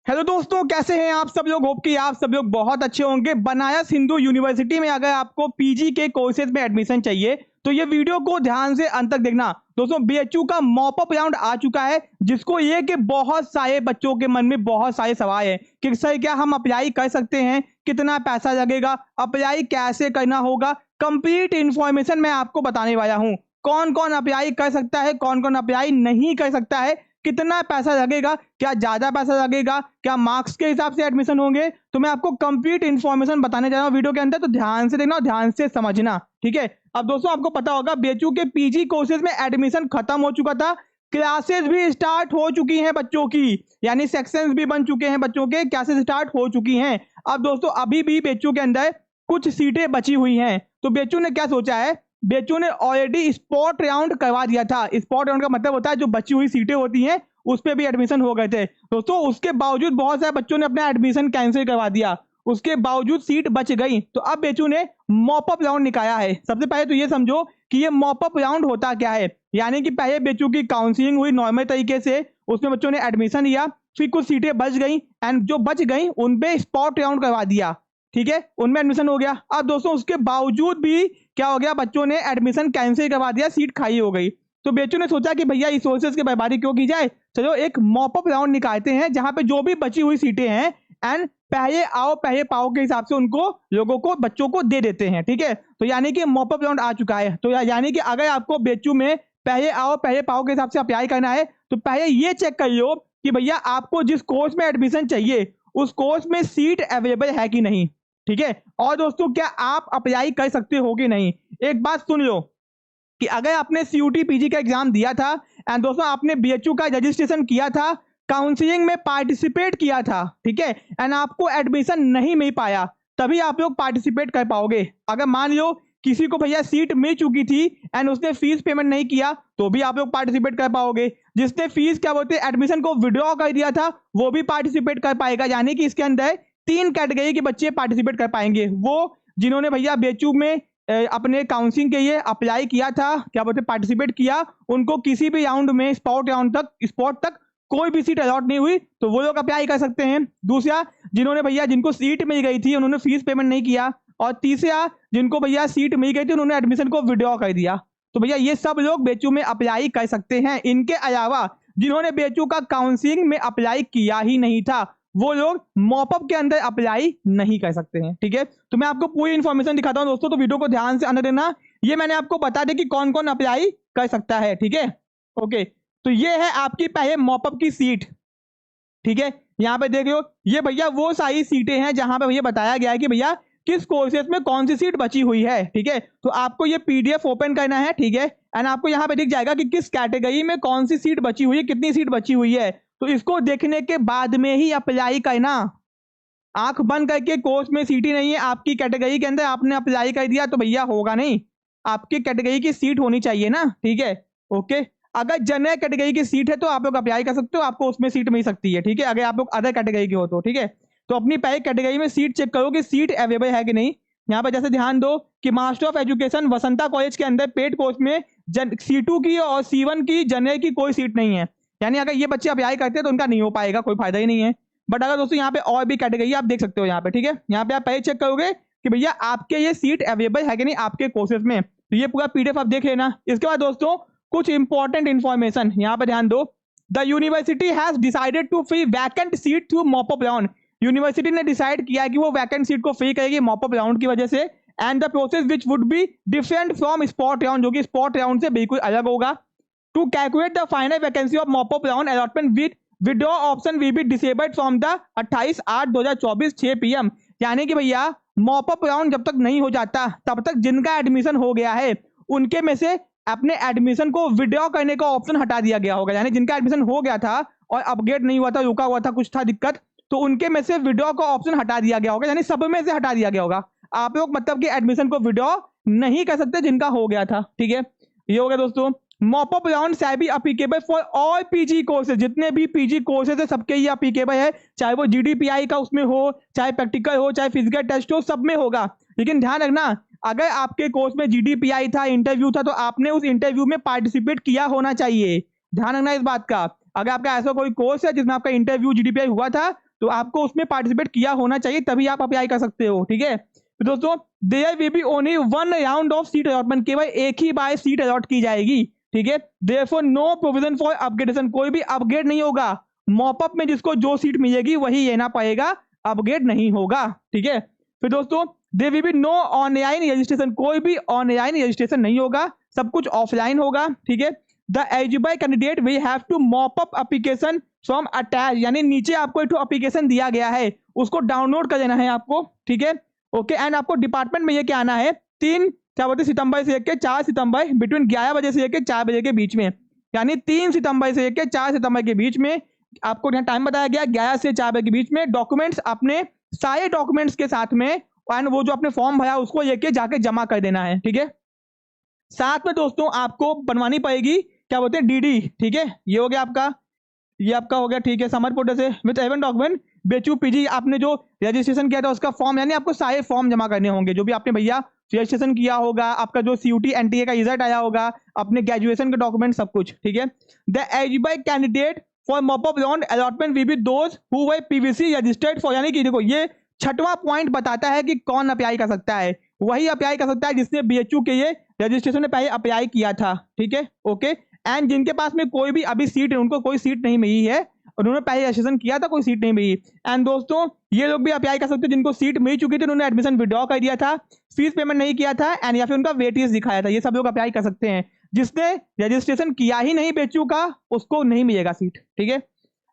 Hello दोस्तों, कैसे हैं आप सब लोग। होप कि आप सब लोग बहुत अच्छे होंगे। बनारस हिंदू यूनिवर्सिटी में अगर आपको पीजी के कोर्सेज में एडमिशन चाहिए तो ये वीडियो को ध्यान से अंत तक देखना। दोस्तों, बीएचयू का मॉप अप राउंड आ चुका है, जिसको ये कि बहुत सारे बच्चों के मन में बहुत सारे सवाल है कि सर क्या हम अप्लाई कर सकते हैं, कितना पैसा लगेगा, अप्लाई कैसे करना होगा। कंप्लीट इन्फॉर्मेशन मैं आपको बताने वाला हूँ। कौन कौन अप्लाई कर सकता है, कौन कौन अप्लाई नहीं कर सकता है, कितना पैसा लगेगा, क्या ज्यादा पैसा लगेगा, क्या मार्क्स के हिसाब से एडमिशन होंगे। तो मैं आपको कंप्लीट इन्फॉर्मेशन बताने जा रहा हूँ वीडियो के अंदर, तो ध्यान से देखना और ध्यान से समझना, ठीक है। अब दोस्तों, आपको पता होगा बीएचयू के पीजी कोर्सेज में एडमिशन खत्म हो चुका था, क्लासेस भी स्टार्ट हो चुकी हैं बच्चों की, यानी सेक्शंस भी बन चुके हैं बच्चों के, क्लासेस स्टार्ट हो चुकी हैं। अब दोस्तों, अभी भी बीएचयू के अंदर कुछ सीटें बची हुई हैं, तो बीएचयू ने क्या सोचा है, बीएचयू ने ऑलरेडी स्पॉट राउंड करवा दिया था। स्पॉट राउंड का मतलब होता है जो बची हुई सीटें होती हैं उस पर भी एडमिशन हो गए थे दोस्तों। उसके बावजूद बहुत सारे बच्चों ने अपना एडमिशन कैंसिल करवा दिया, उसके बावजूद सीट बच गई। तो अब बीएचयू ने मॉप अप राउंड निकाला है। सबसे पहले तो ये समझो कि ये मॉप अप राउंड होता क्या है। यानी कि पहले बीएचयू की काउंसलिंग हुई नॉर्मल तरीके से, उसमें बच्चों ने एडमिशन लिया, फिर कुछ सीटें बच गई एंड जो बच गई उन पे स्पॉट राउंड करवा दिया, ठीक है, उनमें एडमिशन हो गया। अब दोस्तों, उसके बावजूद भी क्या हो गया, बच्चों ने एडमिशन कैंसिल करवा दिया, सीट खाली हो गई। तो बीएचयू ने सोचा कि भैया रिसोर्सेज की बर्बादी क्यों की जाए, चलो एक मॉप अप राउंड निकालते हैं जहां पे जो भी बची हुई सीटें हैं एंड पहले आओ पहले पाओ के हिसाब से उनको लोगों को बच्चों को दे देते हैं, ठीक है। तो यानी कि मॉप अप राउंड आ चुका है। तो यानी कि अगर आपको बीएचयू में पहले आओ पहले पाओ के हिसाब से अप्लाई करना है तो पहले ये चेक कर लो कि भैया आपको जिस कोर्स में एडमिशन चाहिए उस कोर्स में सीट अवेलेबल है कि नहीं, ठीक है। और दोस्तों, क्या आप अप्लाई कर सकते हो कि नहीं। एक बात सुन लो कि अगर आपने सीयूटी पीजी का एग्जाम दिया था एंड दोस्तों आपने बीएचयू का रजिस्ट्रेशन किया था, काउंसलिंग में पार्टिसिपेट किया था, ठीक है, एंड आपको एडमिशन नहीं मिल पाया, तभी आप लोग पार्टिसिपेट कर पाओगे। अगर मान लो किसी को भैया सीट मिल चुकी थी एंड उसने फीस पेमेंट नहीं किया तो भी आप लोग पार्टिसिपेट कर पाओगे। जिसने फीस क्या बोलते हैं एडमिशन को विड्रॉ कर दिया था वो भी पार्टिसिपेट कर पाएगा। यानी कि इसके अंदर 3 कैटेगरी के बच्चे पार्टिसिपेट कर पाएंगे। वो जिन्होंने भैया बीएचयू में अपने काउंसलिंग के लिए अप्लाई किया था, क्या बोलते पार्टिसिपेट किया, उनको किसी भी राउंड में स्पॉट तक कोई भी सीट अलॉट नहीं हुई तो वो लोग अप्लाई कर सकते हैं। दूसरा, जिन्होंने भैया जिनको सीट मिल गई थी उन्होंने फीस पेमेंट नहीं किया। और तीसरा, जिनको भैया सीट मिल गई थी उन्होंने एडमिशन को विड्रॉ कर दिया, तो भैया ये सब लोग बीएचयू में अप्लाई कर सकते हैं। इनके अलावा जिन्होंने बीएचयू का काउंसलिंग में अप्लाई किया ही नहीं था वो लोग मॉपअप के अंदर अप्लाई नहीं कर सकते हैं, ठीक है। तो मैं आपको पूरी इन्फॉर्मेशन दिखाता हूं दोस्तों, तो वीडियो को ध्यान से अंदर देना। ये मैंने आपको बता दें कि कौन कौन अप्लाई कर सकता है, ठीक है। ओके, तो ये है आपकी पहले मॉपअप की सीट, ठीक है। यहाँ पे देख लो, ये भैया वो सारी सीटें हैं जहां पे भैया बताया गया है कि भैया किस कोर्सेज में कौन सी सीट बची हुई है, ठीक है। तो आपको ये पीडीएफ ओपन करना है, ठीक है, एंड आपको यहाँ पे दिख जाएगा कि किस कैटेगरी में कौन सी सीट बची हुई है, कितनी सीट बची हुई है। तो इसको देखने के बाद में ही अप्लाई करना। आंख बंद करके कोर्स में सीट ही नहीं है आपकी कैटेगरी के अंदर आपने अप्लाई कर दिया तो भैया होगा नहीं। आपकी कैटेगरी की सीट होनी चाहिए ना, ठीक है। ओके, अगर जनरल कैटेगरी की सीट है तो आप लोग अप्लाई कर सकते हो, आपको उसमें सीट मिल सकती है, ठीक है। अगर आप लोग अदर कैटेगरी के हो तो ठीक है। तो अपनी पहले कैटेगरी में सीट चेक करो कि सीट अवेलेबल है कि नहीं। यहाँ पर जैसे ध्यान दो कि master of education Vasanta college के अंदर पेड कोर्स में C2 की और C1 की जनरल की कोई सीट नहीं है। यानी अगर ये बच्चे अप्लाई करते हैं तो उनका नहीं हो पाएगा, कोई फायदा ही नहीं है। बट अगर दोस्तों यहाँ पे और भी कैटेगरी आप देख सकते हो यहाँ पे, ठीक है। यहाँ पे आप पहले चेक करोगे कि भैया आपके ये सीट अवेलेबल है कि नहीं आपके कोर्सेज में, तो ये पूरा पीडीएफ आप देख लेना। इसके बाद दोस्तों कुछ इंपॉर्टेंट इंफॉर्मेशन यहाँ पे ध्यान दो। The university has decided to free vacant seat through mop up round. University ने डिसाइड किया कि वो वैकेंट सीट को फ्री करेगी मॉपअप राउंड की वजह से। And the process which would be different from spot round, जो कि स्पॉट राउंड से बिल्कुल अलग होगा। To calculate the final vacancy of mop up round allotment with withdraw option we be disabled from the 28/8/2024 6 PM। यानी कि भैया मॉपअप राउंड जब तक नहीं हो जाता तब तक जिनका एडमिशन हो गया है उनके में से अपने एडमिशन को विड्रॉ करने का ऑप्शन हटा दिया गया होगा। यानी जिनका एडमिशन हो गया था और अपग्रेड नहीं हुआ था, रुका हुआ था, कुछ था दिक्कत, तो उनके में से विड्रॉ का ऑप्शन हटा दिया गया होगा, यानी सब में से हटा दिया गया होगा। आप लोग मतलब कि एडमिशन को विड्रॉ नहीं कर सकते जिनका हो गया था, ठीक है। ये हो गया दोस्तों। Mop up round shall be applicable for all PG courses, जितने भी पीजी कोर्सेज है सबके ये एप्लीकेबल है, चाहे वो जीडीपीआई का उसमें हो, चाहे प्रैक्टिकल हो, चाहे फिजिकल टेस्ट हो, सब में होगा। लेकिन ध्यान रखना, अगर आपके कोर्स में जीडीपीआई था, इंटरव्यू था, तो आपने उस इंटरव्यू में पार्टिसिपेट किया होना चाहिए। ध्यान रखना इस बात का। अगर आपका ऐसा कोई कोर्स है जिसमें आपका इंटरव्यू जीडीपीआई हुआ था तो आपको उसमें पार्टिसिपेट किया होना चाहिए, तभी आप अप्लाई कर सकते हो। ठीक है, तो दोस्तों there will be only one round of seat allotment, केवल एक ही बार सीट अलॉट की जाएगी। ठीक है, therefore no provision for upgradation, कोई भी अपग्रेड नहीं होगा। मॉपअप में जिसको जो सीट मिलेगी वही लेना पाएगा, अपग्रेड नहीं होगा। ठीक है, फिर दोस्तों there will be no online registration, कोई भी ऑनलाइन रजिस्ट्रेशन नहीं होगा, सब कुछ ऑफलाइन होगा। ठीक है, the eligible candidate will have to mop up application from attach, यानी नीचे आपको एक एप्लीकेशन दिया गया है, उसको डाउनलोड कर लेना है आपको। ठीक है, ओके, एंड आपको डिपार्टमेंट में ये क्या आना है, 3 सितंबर से लेकर 4 सितंबर, बिटवीन 11 बजे से लेकर 4 बजे के बीच में, यानी 3 सितंबर से लेकर 4 सितंबर के बीच में आपको यहाँ टाइम बताया गया 11 से 4 बजे के बीच में। डॉक्यूमेंट्स अपने सारे डॉक्यूमेंट्स के साथ में, एंड वो जो आपने फॉर्म भरा उसको लेके जाके जमा कर देना है। ठीक है, साथ में दोस्तों आपको बनवानी पड़ेगी क्या बोलते हैं, डीडी। ठीक है, ये हो गया आपका, ये आपका हो गया। ठीक है, समर पोर्टल से विद एवन डॉक्यूमेंट बेचू पीजी, आपने जो रजिस्ट्रेशन किया था उसका फॉर्म, यानी आपको सारे फॉर्म जमा करने होंगे जो भी आपने भैया रजिस्ट्रेशन किया होगा, आपका जो सीयूटी एनटीए का रिजल्ट आया होगा, अपने ग्रेजुएशन के डॉक्यूमेंट, सब कुछ। ठीक है, the eligible candidate for mop up round allotment will be those who were PVC registered for, यानी कि देखो ये 6वां पॉइंट बताता है कि कौन अप्लाई कर सकता है। वही अप्लाई कर सकता है जिसने बीएचयू के ये रजिस्ट्रेशन में पहले अप्लाई किया था। ठीक है, ओके, एंड जिनके पास में कोई भी अभी सीट है, उनको कोई सीट नहीं मिली है, उन्होंने पहले रजिस्ट्रेशन किया था, कोई सीट नहीं मिली। एंड दोस्तों ये लोग भी अप्लाई कर सकते हैं जिनको सीट मिल चुकी थी, उन्होंने एडमिशन विड्रॉ कर दिया था, फीस पेमेंट नहीं किया था, एंड या फिर उनका वेट लिस्ट दिखाया था, ये सब लोग अप्लाई कर सकते हैं। जिसने रजिस्ट्रेशन किया ही नहीं बीएचयू का, उसको नहीं मिलेगा सीट। ठीक है,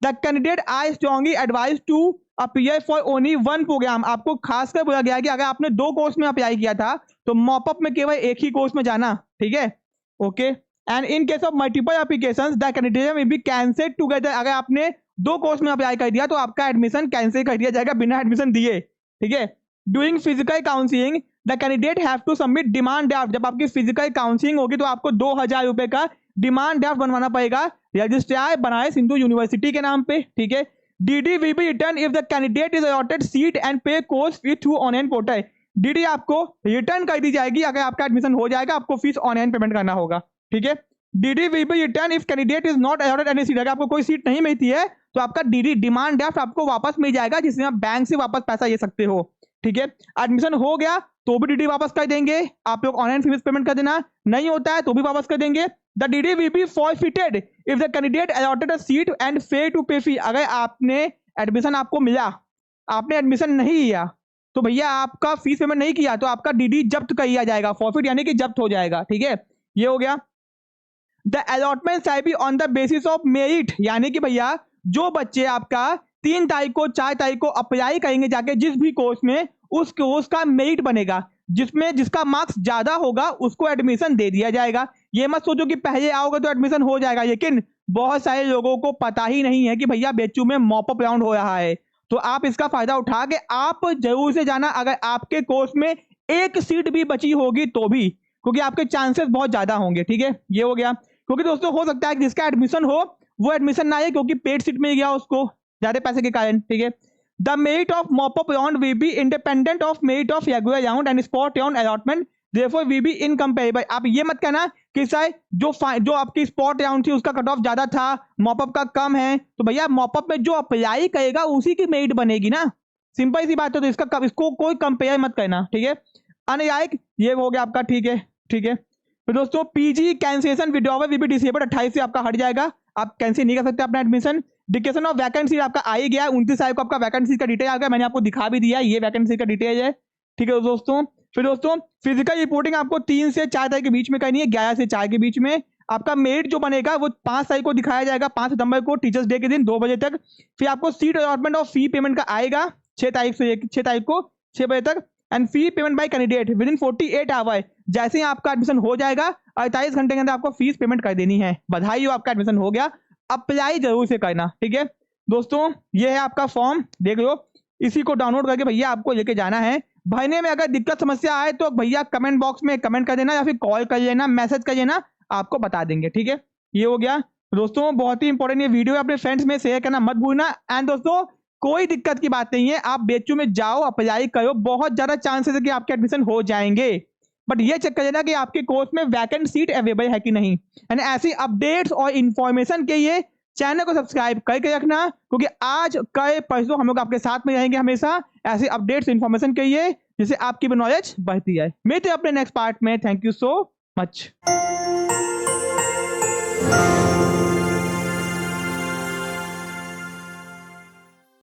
the candidate I strongly advise to appear for only one program, आपको खासकर बोला गया कि अगर आपने 2 कोर्स में अप्लाई किया था तो मॉपअप में केवल एक ही कोर्स में जाना। ठीक है, okay, and in case of multiple applications the candidate will be cancelled together, अगर आपने 2 कोर्स में अप्लाई कर दिया तो आपका एडमिशन कैंसिल कर दिया जाएगा बिना एडमिशन दिए। ठीक है, doing physical counselling the candidate have to submit demand draft, जब आपकी फिजिकल काउंसलिंग होगी तो आपको 2000 रुपए का डिमांड ड्राफ्ट बनवाना पड़ेगा रजिस्ट्रार बनारस हिंदू यूनिवर्सिटी के नाम पे। ठीक है, DD will be return if the candidate is allotted seat and pay course fees through online portal, DD आपको रिटर्न कर दी जाएगी अगर आपका एडमिशन हो जाएगा, आपको फीस ऑनलाइन पेमेंट करना होगा। ठीक है, DD will be return if candidate is not allotted any seat, अगर आपको कोई सीट नहीं मिलती है तो आपका डीडी डिमांड ड्राफ्ट आपको वापस मिल जाएगा, जिसमें आप बैंक से वापस पैसा ले सकते हो। ठीक है, एडमिशन हो गया तो भी डीडी वापस कर देंगे, आप लोग ऑनलाइन फीस पेमेंट कर देना, नहीं होता है तो भी वापस कर देंगे। The DD will be forfeited if the candidate allotted a seat and fail to pay fee, अगर आपने एडमिशन आपको मिला, आपने एडमिशन नहीं लिया तो भैया आपका फीस पेमेंट नहीं किया तो आपका डीडी जब्त कर दिया जाएगा, फॉरफिट यानी कि जब्त हो जाएगा। ठीक है, ये हो गया। The allotment shall be on the basis of merit, यानी कि भैया जो बच्चे आपका 3 तारीख को 4 तारीख को अप्लाई करेंगे जाके जिस भी कोर्स में, उस कोर्स का मेरिट बनेगा, जिसमें जिसका मार्क्स ज्यादा होगा उसको एडमिशन दे दिया जाएगा। ये मत सोचो कि पहले आओगे तो एडमिशन हो जाएगा, लेकिन बहुत सारे लोगों को पता ही नहीं है कि भैया बीएचयू में मॉपअप राउंड हो रहा है, तो आप इसका फायदा उठा के आप जरूर से जाना, अगर आपके कोर्स में एक सीट भी बची होगी तो भी, क्योंकि आपके चांसेस बहुत ज्यादा होंगे। ठीक है, ये हो गया, क्योंकि दोस्तों हो सकता है कि जिसका एडमिशन हो वो एडमिशन ना आए क्योंकि पेड सीट मिल गया उसको ज्यादा पैसे के कारण। ठीक है, the merit of mop up round will be independent of merit of regular round and spot round allotment, therefore will be incomparable. आप ये मत कहना कि शायद जो आपकी स्पॉट राउंड थी उसका कट ऑफ ज्यादा था, मॉपअप का कम है, तो भैया मॉपअप में जो अप्लाई करेगा उसी की मेरिट बनेगी ना, सिंपल सी बात है, तो इसको कोई कंपेयर मत करना। ठीक है, अनयायिक ये हो गया आपका। ठीक है, ठीक है, तो दोस्तों PG cancellation withdrawal will be disabled, 28 से आपका हट जाएगा, आप कैंसिल नहीं कर सकते अपना एडमिशन। डिक्लेरेशन ऑफ वैकेंसी आपका आ ही गया, 29 तारीख को आपका वैकेंसी का डिटेल आ गया, मैंने आपको दिखा भी दिया, ये वैकेंसी का डिटेल है। ठीक है दोस्तों, फिर दोस्तों फिजिकल रिपोर्टिंग आपको 3 से 4 तारीख के बीच में करनी है, 11 से 4 के बीच में। आपका मेरिट जो बनेगा वो 5 तारीख को दिखाया जाएगा, 5 सितंबर को टीचर्स डे के दिन 2 बजे तक। फिर आपको सीट अलॉटमेंट और फी पेमेंट का आएगा 6 तारीख को 6 बजे तक, and fee payment by candidate within 48 hour, जैसे ही आपका एडमिशन हो जाएगा 48 घंटे के अंदर आपको फीस पेमेंट कर देनी है। बधाई हो, आपका एडमिशन हो गया, अप्लाई जरूर से करना। ठीक है दोस्तों, ये है आपका फॉर्म, देख लो, इसी को डाउनलोड करके भैया आपको लेके जाना है। भरने में अगर दिक्कत समस्या आए तो भैया कमेंट बॉक्स में कमेंट कर देना या फिर कॉल कर लेना, मैसेज कर लेना, आपको बता देंगे। ठीक है, ये हो गया दोस्तों, बहुत ही इंपॉर्टेंट ये वीडियो है, अपने फ्रेंड्स में शेयर करना मत भूलना। एंड दोस्तों कोई दिक्कत की बात नहीं है, आप बीएचयू में जाओ, अप्लाई करो, बहुत ज्यादा चांसेस है कि आपके एडमिशन हो जाएंगे, बट ये चेक कर लेना कि आपके कोर्स में वैकेंट सीट अवेलेबल है कि नहीं। एंड ऐसी अपडेट्स और इंफॉर्मेशन के लिए चैनल को सब्सक्राइब करके रखना, क्योंकि आज कल परसों हम लोग आपके साथ में रहेंगे हमेशा ऐसे अपडेट्स इन्फॉर्मेशन के लिए, जिससे आपकी भी नॉलेज बढ़ती है। मिलते हैं अपने नेक्स्ट पार्ट में। Thank you so much.